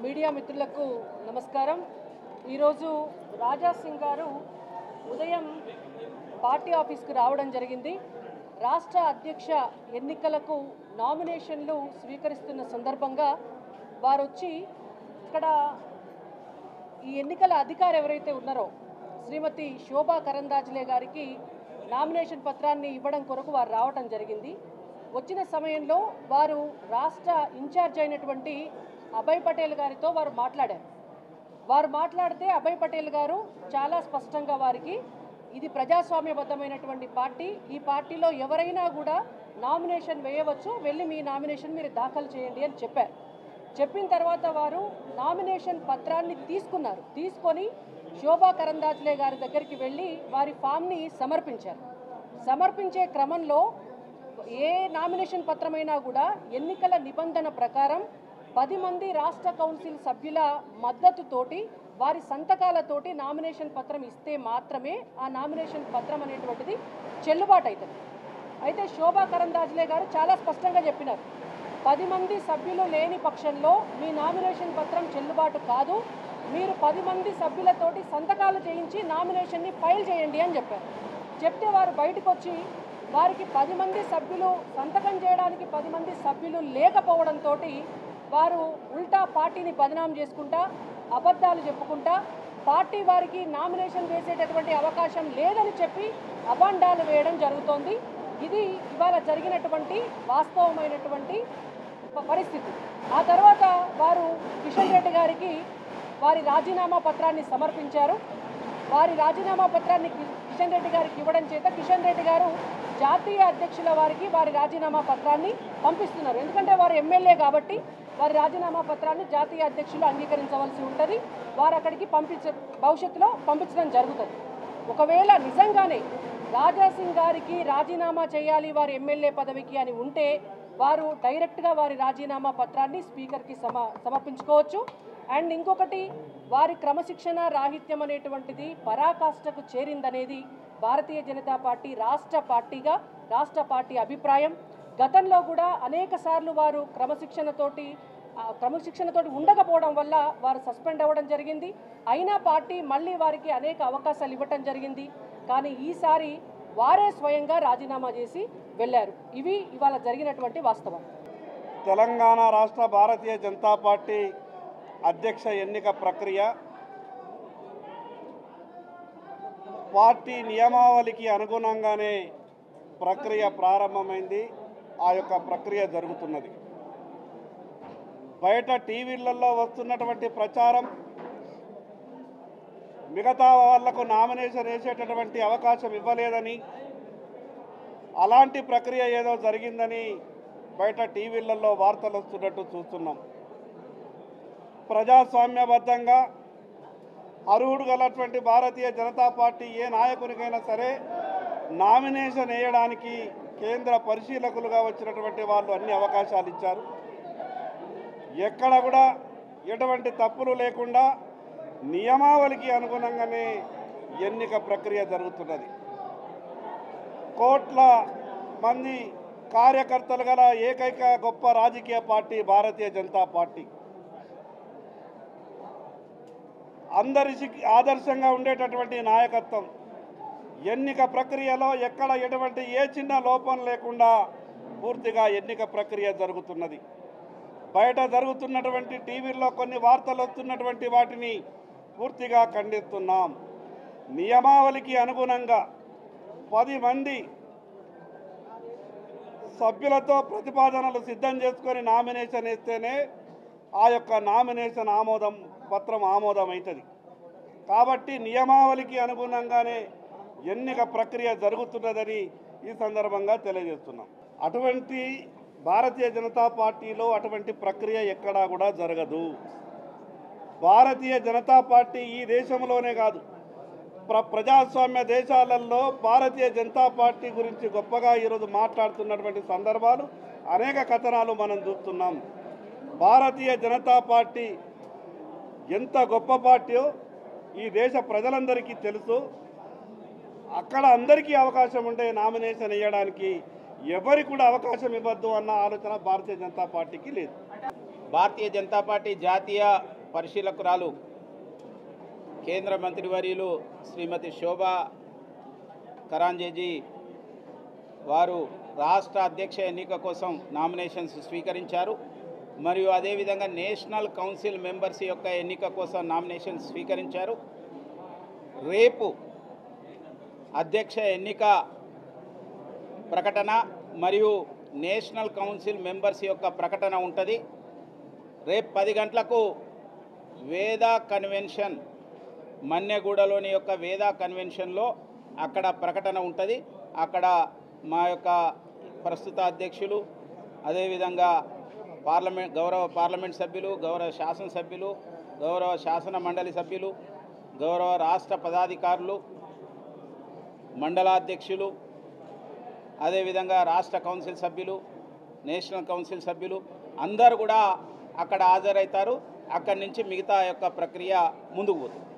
Media మిత్రులకు నమస్కారం। ఈరోజు రాజా సింగ్ గారు ఉదయం పార్టీ ఆఫీస్కి రావడం జరిగింది। రాష్ట్ర అధ్యక్ష ఎన్నికలకు నామినేషన్లు స్వీకరిస్తున్న సందర్భంగా వారు వచ్చి ఇక్కడ ఈ ఎన్నికల అధికారి ఎవరైతే ఉన్నారో శ్రీమతి శోభా కరందాజ్లే గారికి నామినేషన్ పత్రాన్ని ఇవ్వడం కొరకు వారు రావడం జరిగింది। వచ్చిన సమయంలో వారు రాష్ట్ర ఇన్ఛార్జ్ అయినటువంటి అభయ్ పటేల్ గారితో వారు మాట్లాడారు। వారు మాట్లాడితే అభయ్ పటేల్ గారు చాలా స్పష్టంగా వారికి ఇది ప్రజాస్వామ్యబద్ధమైనటువంటి పార్టీ, ఈ పార్టీలో ఎవరైనా కూడా నామినేషన్ వేయవచ్చు, వెళ్ళి మీ నామినేషన్ మీరు దాఖలు చేయండి అని చెప్పారు। చెప్పిన తర్వాత వారు నామినేషన్ పత్రాన్ని తీసుకున్నారు। తీసుకొని శోభా కరందాజ్లే గారి దగ్గరికి వెళ్ళి వారి ఫామ్ని సమర్పించారు। సమర్పించే క్రమంలో ఏ నామినేషన్ పత్రమైనా కూడా ఎన్నికల నిబంధన ప్రకారం 10 మంది రాష్ట్ర కౌన్సిల్ సభ్యుల మద్దతుతోటి వారి సంతకాలతోటి నామినేషన్ పత్రం ఇస్తే మాత్రమే ఆ నామినేషన్ పత్రం అనేటువంటిది చెల్లుబాటు అవుతుంది। అయితే శోభా కరందాజ్లే గారు చాలా స్పష్టంగా చెప్పినారు, 10 మంది సభ్యులు లేని పక్షంలో మీ నామినేషన్ పత్రం చెల్లుబాటు కాదు, మీరు 10 మంది సభ్యులతోటి సంతకాలు చేయించి నామినేషన్ని ఫైల్ చేయండి అని చెప్పారు। చెప్తే వారు బయటకు వచ్చి వారికి 10 మంది సభ్యులు సంతకం చేయడానికి 10 మంది సభ్యులు లేకపోవడంతో వారు ఉల్టా పార్టీని బదనాం చేసుకుంటా అబద్ధాలు చెప్పుకుంటా పార్టీ వారికి నామినేషన్ వేసేటటువంటి అవకాశం లేదని చెప్పి అభాండాలు వేయడం జరుగుతోంది। ఇది ఇవాళ జరిగినటువంటి వాస్తవమైనటువంటి పరిస్థితి। ఆ తర్వాత వారు కిషన్ రెడ్డి గారికి వారి రాజీనామా పత్రాన్ని సమర్పించారు। వారి రాజీనామా పత్రాన్ని కిషన్ రెడ్డి గారికి ఇవ్వడం చేత కిషన్ రెడ్డి గారు జాతీయ అధ్యక్షుల వారికి వారి రాజీనామా పత్రాన్ని పంపిస్తున్నారు। ఎందుకంటే వారు ఎమ్మెల్యే కాబట్టి వారి రాజీనామా పత్రాన్ని జాతీయ అధ్యక్షులు అంగీకరించవలసి ఉంటుంది, వారు అక్కడికి భవిష్యత్తులో పంపించడం జరుగుతుంది। ఒకవేళ నిజంగానే రాజా సింగ్ గారికి రాజీనామా చేయాలి వారి ఎమ్మెల్యే పదవికి అని ఉంటే వారు డైరెక్ట్గా వారి రాజీనామా పత్రాన్ని స్పీకర్కి సమర్పించుకోవచ్చు। అండ్ ఇంకొకటి, వారి క్రమశిక్షణ రాహిత్యం అనేటువంటిది పరాకాష్ఠకు చేరిందనేది భారతీయ జనతా పార్టీ రాష్ట్ర పార్టీ అభిప్రాయం। గతంలో కూడా అనేక సార్లు వారు క్రమశిక్షణతోటి ఉండకపోవడం వల్ల వారు సస్పెండ్ అవ్వడం జరిగింది। అయినా పార్టీ మళ్ళీ వారికి అనేక అవకాశాలు ఇవ్వటం జరిగింది, కానీ ఈసారి వారే స్వయంగా రాజీనామా చేసి వెళ్ళారు। ఇవి ఇవాళ జరిగినటువంటి వాస్తవం। తెలంగాణ రాష్ట్ర భారతీయ జనతా పార్టీ అధ్యక్ష ఎన్నిక ప్రక్రియ పార్టీ నియమావళికి అనుగుణంగానే ప్రక్రియ ప్రారంభమైంది, ఆ యొక్క ప్రక్రియ జరుగుతున్నది। బయట టీవీలలో వస్తున్నటువంటి ప్రచారం మిగతా వాళ్లకు నామినేషన్ వేసేటటువంటి అవకాశం ఇవ్వలేదని, అలాంటి ప్రక్రియ ఏదో జరిగిందని బయట టీవీలలో వార్తలు వస్తున్నట్టు చూస్తున్నాం। ప్రజాస్వామ్యబద్ధంగా అర్హుడు గలటువంటి భారతీయ జనతా పార్టీ ఏ నాయకునికైనా సరే నామినేషన్ వేయడానికి కేంద్ర పరిశీలకులుగా వచ్చినటువంటి వాళ్ళు అన్ని అవకాశాలు ఇచ్చారు। ఎక్కడ కూడా ఎటువంటి తప్పులు లేకుండా నియమావళికి అనుగుణంగానే ఎన్నిక ప్రక్రియ జరుగుతున్నది। కోట్ల మంది కార్యకర్తలు గల ఏకైక గొప్ప రాజకీయ పార్టీ భారతీయ జనతా పార్టీ, అందరికి ఆదర్శంగా ఉండేటటువంటి నాయకత్వం, ఎన్నిక ప్రక్రియలో ఎక్కడ ఎటువంటి ఏ చిన్న లోపం లేకుండా పూర్తిగా ఎన్నిక ప్రక్రియ జరుగుతున్నది। బయట జరుగుతున్నటువంటి టీవీల్లో కొన్ని వార్తలు వస్తున్నటువంటి వాటిని పూర్తిగా ఖండిస్తున్నాం। నియమావళికి అనుగుణంగా 10 మంది సభ్యులతో ప్రతిపాదనలు సిద్ధం చేసుకొని నామినేషన్ వేస్తేనే ఆ యొక్క నామినేషన్ పత్రం ఆమోదమవుతుంది। కాబట్టి నియమావళికి అనుగుణంగానే ఎన్నిక ప్రక్రియ జరుగుతున్నదని ఈ సందర్భంగా తెలియజేస్తున్నాం। అటువంటి భారతీయ జనతా పార్టీలో అటువంటి ప్రక్రియ ఎక్కడా కూడా జరగదు। భారతీయ జనతా పార్టీ ఈ దేశంలోనే కాదు, ప్రజాస్వామ్య దేశాలలో భారతీయ జనతా పార్టీ గురించి గొప్పగా ఈరోజు మాట్లాడుతున్నటువంటి సందర్భాలు అనేక కథనాలు మనం చూస్తున్నాం। భారతీయ జనతా పార్టీ ఎంత గొప్ప పార్టీయో ఈ దేశ ప్రజలందరికీ తెలుసు। అక్కడ అందరికీ అవకాశం ఉంటే నామినేషన్ వేయడానికి ఎవరికి కూడా అవకాశం ఇవ్వద్దు అన్న ఆలోచన భారతీయ జనతా పార్టీకి లేదు। భారతీయ జనతా పార్టీ జాతీయ పరిశీలకురాలు కేంద్ర మంత్రివర్యులు శ్రీమతి శోభా కరాంజేజీ వారు రాష్ట్ర అధ్యక్ష ఎన్నిక కోసం నామినేషన్స్ స్వీకరించారు. మరియు అదేవిధంగా నేషనల్ కౌన్సిల్ మెంబర్స్ యొక్క ఎన్నిక కోసం నామినేషన్స్ స్వీకరించారు. రేపు అధ్యక్ష ఎన్నిక ప్రకటన మరియు నేషనల్ కౌన్సిల్ మెంబర్స్ యొక్క ప్రకటన ఉంటుంది. రేపు 10 గంటలకు వేదా కన్వెన్షన్ మన్నెగూడలోని యొక్క వేదా కన్వెన్షన్లో అక్కడ ప్రకటన ఉంటుంది. అక్కడ మా యొక్క ప్రస్తుత అధ్యక్షులు, అదేవిధంగా గౌరవ పార్లమెంట్ సభ్యులు, గౌరవ శాసనసభ్యులు, గౌరవ శాసన మండలి సభ్యులు, గౌరవ రాష్ట్ర పదాధికారులు, మండలాధ్యక్షులు, అదేవిధంగా రాష్ట్ర కౌన్సిల్ సభ్యులు, నేషనల్ కౌన్సిల్ సభ్యులు అందరూ కూడా అక్కడ హాజరవుతారు. అక్కడి నుంచి మిగతా యొక్క ప్రక్రియ ముందుకు పోతుంది.